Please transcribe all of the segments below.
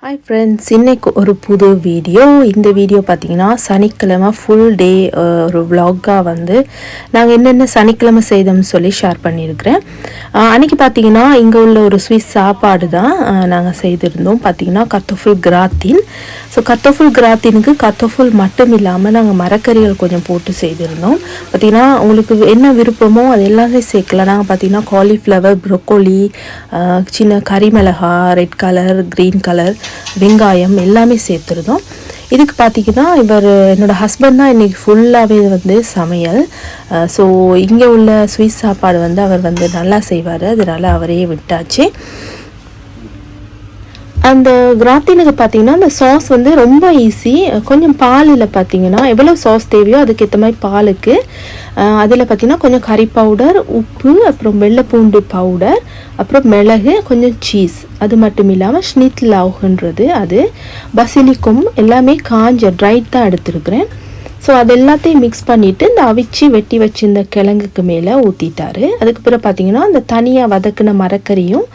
Hi friends, இன்றைக்கு ஒரு புது வீடியோ. இந்த வீடியோ பார்த்தீங்கன்னா சனிக்கிழமை ஃபுல் டே ஒரு vlog-ஆக வந்து நாங்கள் என்னென்ன சனிக்கிழமை செய்தோம்னு சொல்லி ஷேர் பண்ணியிருக்கிறேன். அன்றைக்கி பார்த்தீங்கன்னா இங்கே உள்ள ஒரு ஸ்வீட் சாப்பாடு தான் நாங்கள் செய்திருந்தோம். பார்த்தீங்கன்னா கத்தோஃபுல் கிராத்தின். ஸோ கத்தோஃபுல் கிராத்தினுக்கு கத்தோஃபுல் மட்டும் இல்லாமல் நாங்கள் மரக்கறிகள் கொஞ்சம் போட்டு செய்திருந்தோம். பார்த்திங்கன்னா உங்களுக்கு என்ன விருப்பமோ அது எல்லாமே சேர்க்கலாம். நாங்கள் பார்த்திங்கன்னா காலிஃப்ளவர், ப்ரொக்கோலி, சின்ன கறிமிளகா, ரெட் கலர், க்ரீன் கலர், வெங்காயம் எல்லாமே சேர்த்துருந்தோம். இதுக்கு பார்த்திங்கன்னா என்னோடய ஹஸ்பண்ட் தான் இன்றைக்கி ஃபுல்லாகவே வந்து சமையல். ஸோ இங்கே உள்ள ஸ்வீட் சாப்பாடு வந்து அவர் வந்து நல்லா செய்வார், அதனால் அவரையே விட்டாச்சு. அந்த கிராத்தினுக்கு பார்த்திங்கன்னா அந்த சாஸ் வந்து ரொம்ப ஈஸி. கொஞ்சம் பாலில் பார்த்திங்கன்னா எவ்வளோ சாஸ் தேவையோ அதுக்கேற்ற மாதிரி பாலுக்கு அதில் பார்த்திங்கன்னா கொஞ்சம் கறி பவுடர், உப்பு, அப்புறம் வெள்ளைப்பூண்டு பவுடர், அப்புறம் மிளகு, கொஞ்சம் சீஸ், அது மட்டும் இல்லாமல் ஷ்னிட்லாவுன்றது அது பசிலிக்கும் எல்லாமே காஞ்ச ட்ரைட் தான் எடுத்துருக்குறேன். ஸோ அது எல்லாத்தையும் மிக்ஸ் பண்ணிவிட்டு இந்த அவிச்சு வெட்டி வச்சு இந்த கிழங்குக்கு மேலே ஊற்றிட்டாரு. அதுக்கு பிறகு பார்த்திங்கன்னா அந்த தனியாக வதக்கின மரக்கறியும்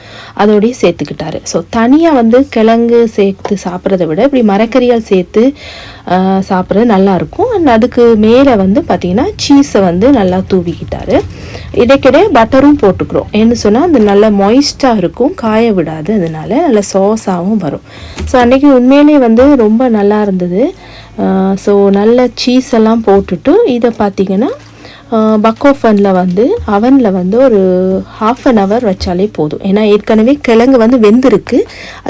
அதோடய சேர்த்துக்கிட்டாரு. ஸோ தனியாக வந்து கிழங்கு சேர்த்து சாப்பிட்றத விட இப்படி மரக்கறியால் சேர்த்து சாப்பிட்றது நல்லாயிருக்கும். அண்ட் அதுக்கு மேலே வந்து பார்த்திங்கன்னா சீஸை வந்து நல்லா தூவிக்கிட்டாரு. இடைக்கிடையே பட்டரும் போட்டுக்கிறோம். ஏன்னு சொன்னால் அது நல்லா மாய்ஸ்டாக இருக்கும், காய விடாது, அதனால நல்ல சாஸாகவும் வரும். ஸோ அன்றைக்கி உண்மையிலே வந்து ரொம்ப நல்லா இருந்தது. ஸோ நல்ல சீஸ் எல்லாம் போட்டுட்டு இதை பார்த்திங்கன்னா பக்கோஃபனில் வந்து அவனில் வந்து ஒரு 1/2 an hour வச்சாலே போதும். ஏன்னா ஏற்கனவே கிழங்கு வந்து வெந்திருக்கு,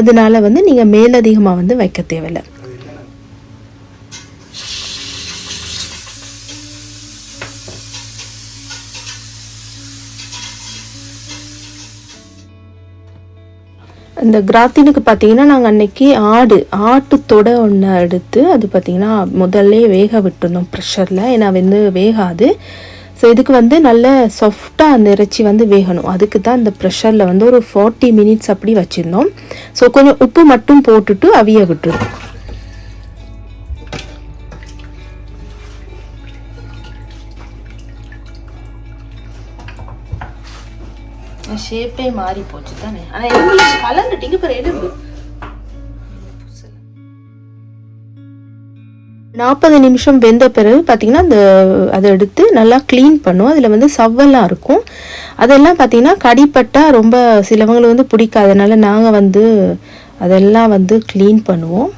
அதனால வந்து நீங்கள் மேலதிகமாக வந்து வைக்க தேவையில்லை. இந்த கிராத்தினுக்கு பார்த்திங்கன்னா நாங்கள் அன்றைக்கி ஆட்டுத்தொடை ஒன்று எடுத்து அது பார்த்திங்கன்னா முதல்ல வேக விட்டுருந்தோம் ப்ரெஷரில். ஏன்னா வந்து வேகாது. ஸோ இதுக்கு வந்து நல்ல சாஃப்டாக அந்த இறைச்சி வந்து வேகணும். அதுக்கு தான் இந்த ப்ரெஷரில் வந்து ஒரு 40 minutes அப்படி வச்சுருந்தோம். ஸோ கொஞ்சம் உப்பு மட்டும் போட்டுட்டு அவிய விட்டுருந்தோம். ஷேப்பே மாறி போச்சு தானே. ஆனால் எலும்பு கலந்துட்டீங்க இப்போ எலும்பு 40 நிமிஷம் வெந்த பிறகு பார்த்திங்கன்னா அதை எடுத்து நல்லா க்ளீன் பண்ணுவோம். அதில் வந்து சவ்வெல்லாம் இருக்கும். அதெல்லாம் பார்த்திங்கன்னா கடிப்பட்டால் ரொம்ப சிலவங்களுக்கு வந்து பிடிக்காதனால நாங்கள் வந்து அதெல்லாம் வந்து க்ளீன் பண்ணுவோம்.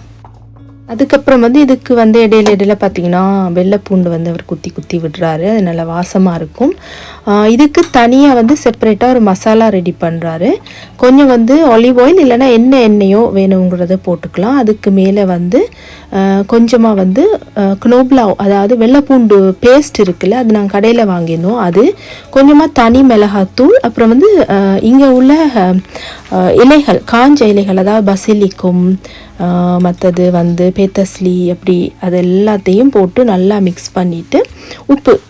அதுக்கப்புறம் வந்து இதுக்கு வந்து இடையில பார்த்திங்கன்னா வெள்ளைப்பூண்டு வந்து அவர் குத்தி விடுறாரு, அது நல்லா வாசமாக இருக்கும். இதுக்கு தனியாக வந்து செப்பரேட்டாக ஒரு மசாலா ரெடி பண்ணுறாரு. கொஞ்சம் வந்து ஆலிவ் ஆயில் இல்லைனா எண்ணெயோ வேணுங்கிறத போட்டுக்கலாம். அதுக்கு மேலே வந்து கொஞ்சமாக வந்து knoblauch, அதாவது வெள்ளைப்பூண்டு பேஸ்ட் இருக்குல்ல, அது நாங்கள் கடையில் வாங்கியிருந்தோம். அது கொஞ்சமாக தனி மிளகாத்தூள், அப்புறம் வந்து இங்கே உள்ள இலைகள், காஞ்ச இலைகள், அதாவது பசிலிக்கும், மற்றது வந்து பேத்தஸ்லி, அப்படி அது எல்லாத்தையும் போட்டு நல்லா மிக்ஸ் பண்ணிவிட்டு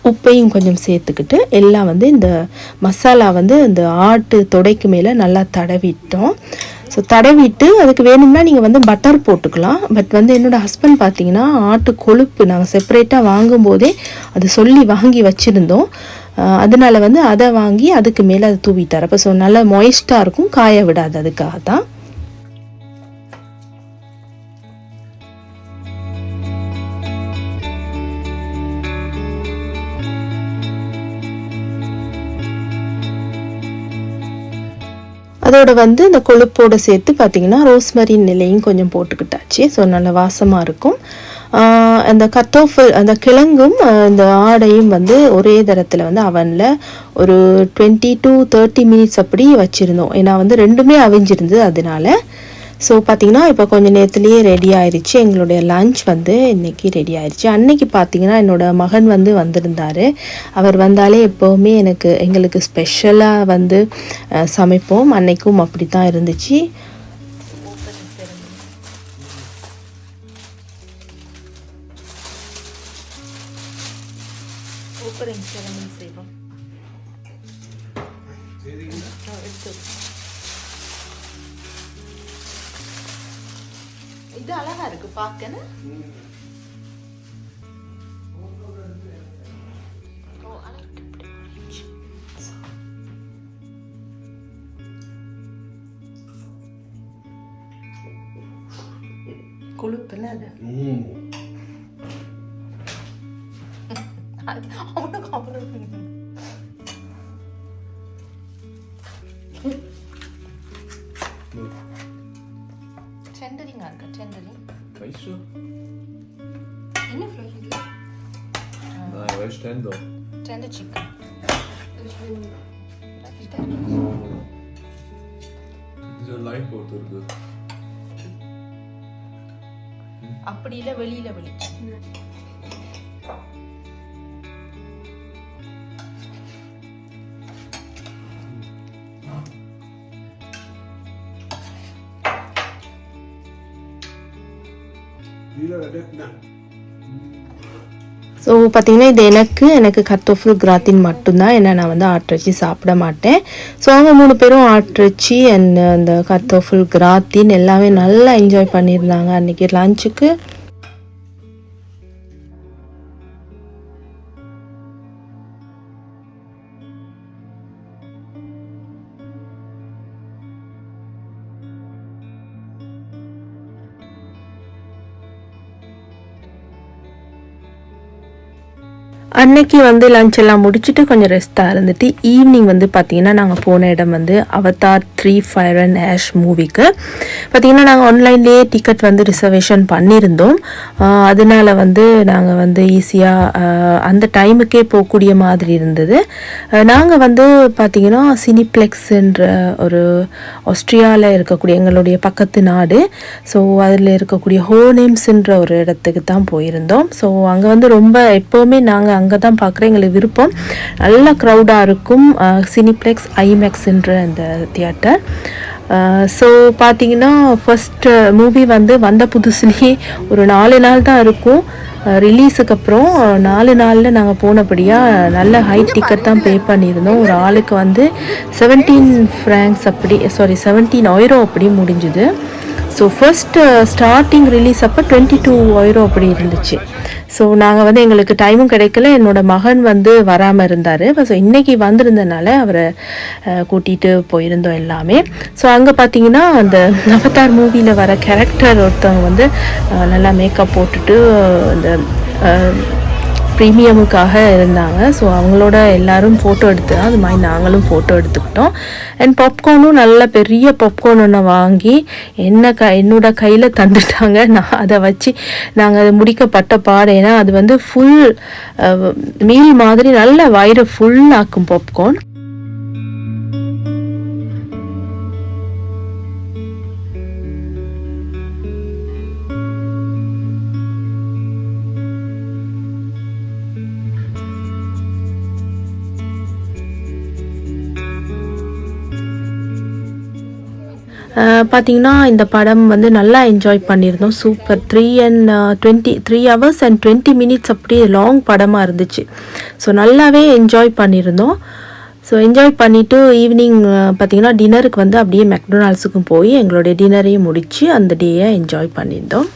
உப்பையும் கொஞ்சம் சேர்த்துக்கிட்டு எல்லாம் வந்து இந்த மசாலா வந்து இந்த ஆட்டு தொடைக்கு மேலே நல்லா தடவிட்டோம். ஸோ தடவிட்டு அதுக்கு வேணும்னா நீங்கள் வந்து பட்டர் போட்டுக்கலாம். பட் வந்து என்னோடய ஹஸ்பண்ட் பார்த்திங்கன்னா ஆட்டு கொழுப்பு நாங்கள் செப்பரேட்டாக வாங்கும்போதே அது சொல்லி வாங்கி வச்சுருந்தோம். அதனால வந்து அதை வாங்கி அதுக்கு மேலே அதை தூவிட்டார். அப்போ ஸோ நல்லா மாய்ஸ்டாக இருக்கும், காய விடாது, அதுக்காக தான். அதோட வந்து இந்த கொழுப்போடு சேர்த்து பார்த்திங்கன்னா ரோஸ்மரின் நிலையும் கொஞ்சம் போட்டுக்கிட்டாச்சு. ஸோ நல்ல வாசமாக இருக்கும். அந்த கத்தோஃபல், அந்த கிழங்கும் இந்த ஆடையும் வந்து ஒரே தரத்தில் வந்து அவனில் ஒரு 20 to 30 minutes அப்படி வச்சுருந்தோம். ஏன்னா வந்து ரெண்டுமே அவிஞ்சிருந்தது அதனால. ஸோ பார்த்திங்கன்னா இப்போ கொஞ்சம் நேரத்துலேயே ரெடி ஆயிடுச்சு. எங்களுடைய லன்ச் வந்து இன்றைக்கி ரெடி ஆயிடுச்சு. அன்றைக்கி பார்த்திங்கன்னா என்னோடய மகன் வந்து வந்திருந்தார். அவர் வந்தாலே எப்போவுமே எங்களுக்கு ஸ்பெஷலாக வந்து சமைப்போம். அன்றைக்கும் அப்படி தான் இருந்துச்சு. இது அழகா இருக்கு பார்க்கணும். கொழுப்புல அது டெண்டரிங்கா இருக்கு. Tendering weißt du? Innenfläche. Nein, was ist Tender? Tender chicken. Diese Leibboot oder? அப்படி இல்லை, வெளியில வெளி ஸோ பார்த்தீங்கன்னா இது எனக்கு கர்த்தோஃபில் கிராத்தின் மட்டும்தான். ஏன்னா நான் வந்து ஆட்டிறைச்சி சாப்பிட மாட்டேன். ஸோ அவங்க 3 பேரும் ஆட்டிறைச்சி அண்ட் அந்த கர்த்தோஃபில் கிராத்தின் எல்லாமே நல்லா என்ஜாய் பண்ணியிருந்தாங்க அன்றைக்கி லஞ்சுக்கு. அன்னைக்கு வந்து லஞ்ச் எல்லாம் முடிச்சுட்டு கொஞ்சம் ரெஸ்ட்டாக இருந்துட்டு ஈவினிங் வந்து பார்த்திங்கன்னா நாங்கள் போன இடம் வந்து அவதார் 3 ஃபயர் அண்ட் ஆஷ் மூவிக்கு. பார்த்திங்கன்னா நாங்கள் ஆன்லைன்லேயே டிக்கெட் வந்து ரிசர்வேஷன் பண்ணியிருந்தோம். அதனால வந்து நாங்கள் வந்து ஈஸியாக அந்த டைமுக்கே போகக்கூடிய மாதிரி இருந்தது. நாங்கள் வந்து பார்த்திங்கன்னா சினிப்ளெக்ஸ்ன்ற ஒரு ஆஸ்ட்ரியாவில் இருக்கக்கூடிய எங்களுடைய பக்கத்து நாடு. ஸோ அதில் இருக்கக்கூடிய ஹோனேம்ஸ்ன்ற ஒரு இடத்துக்கு தான் போயிருந்தோம். ஸோ அங்கே வந்து ரொம்ப எப்போவுமே நாங்கள் அங்கே தான் பார்க்குறேன், எங்களுக்கு விருப்பம். நல்ல க்ரௌடாக இருக்கும். சினிப்ளெக்ஸ் ஐமேக்ஸ்ன்ற அந்த தியேட்டர். ஸோ பார்த்தீங்கன்னா ஃபஸ்ட்டு மூவி வந்து வந்த புதுசுலேயே ஒரு 4 நாள் தான் இருக்கும். ரிலீஸுக்கு அப்புறம் 4 நாளில் நாங்கள் போனபடியாக நல்ல ஹை டிக்கெட் தான் பே பண்ணியிருந்தோம். ஒரு ஆளுக்கு வந்து 17 ஃப்ராங்க்ஸ் அப்படி 17 euro அப்படி முடிஞ்சுது. ஸோ ஃபர்ஸ்ட்டு ஸ்டார்டிங் ரிலீஸ் அப்போ 22 euro அப்படி இருந்துச்சு. ஸோ நாங்கள் வந்து எங்களுக்கு டைமும் கிடைக்கல, என்னோடய மகன் வந்து வராமல் இருந்தார். ஸோ இன்றைக்கி வந்திருந்தனால அவரை கூட்டிகிட்டு போயிருந்தோம் எல்லாமே. ஸோ அங்கே பார்த்தீங்கன்னா அந்த அவதார் மூவியில் வர கேரக்டர் ஒருத்தவங்க வந்து நல்லா மேக்கப் போட்டுட்டு அந்த ப்ரீமியமுக்காக இருந்தாங்க. ஸோ அவங்களோட எல்லோரும் ஃபோட்டோ எடுத்து அது மாதிரி நாங்களும் ஃபோட்டோ எடுத்துக்கிட்டோம். அண்ட் பாப்கார்னும் நல்ல பெரிய பாப்கார்ன் ஒன்று வாங்கி என்னோட கையில் தந்துட்டாங்க. நான் அதை வச்சு நாங்கள் அதை முடிக்கப்பட்ட பாடு. ஏன்னா அது வந்து ஃபுல் மீல் மாதிரி நல்ல வயிறு ஃபுல் ஆக்கும் பாப்கார்ன். பார்த்திங்கன்னா இந்த படம் வந்து நல்லா என்ஜாய் பண்ணியிருந்தோம். சூப்பர் 3 hours and 20 minutes அப்படியே லாங் படமாக இருந்துச்சு. ஸோ நல்லாவே என்ஜாய் பண்ணியிருந்தோம். ஸோ என்ஜாய் பண்ணிவிட்டு ஈவினிங் பார்த்திங்கன்னா டின்னருக்கு வந்து அப்படியே மெக்டொனால்ட்ஸுக்கும் போய் எங்களுடைய டின்னரையும் முடித்து அந்த டேயை என்ஜாய் பண்ணியிருந்தோம்.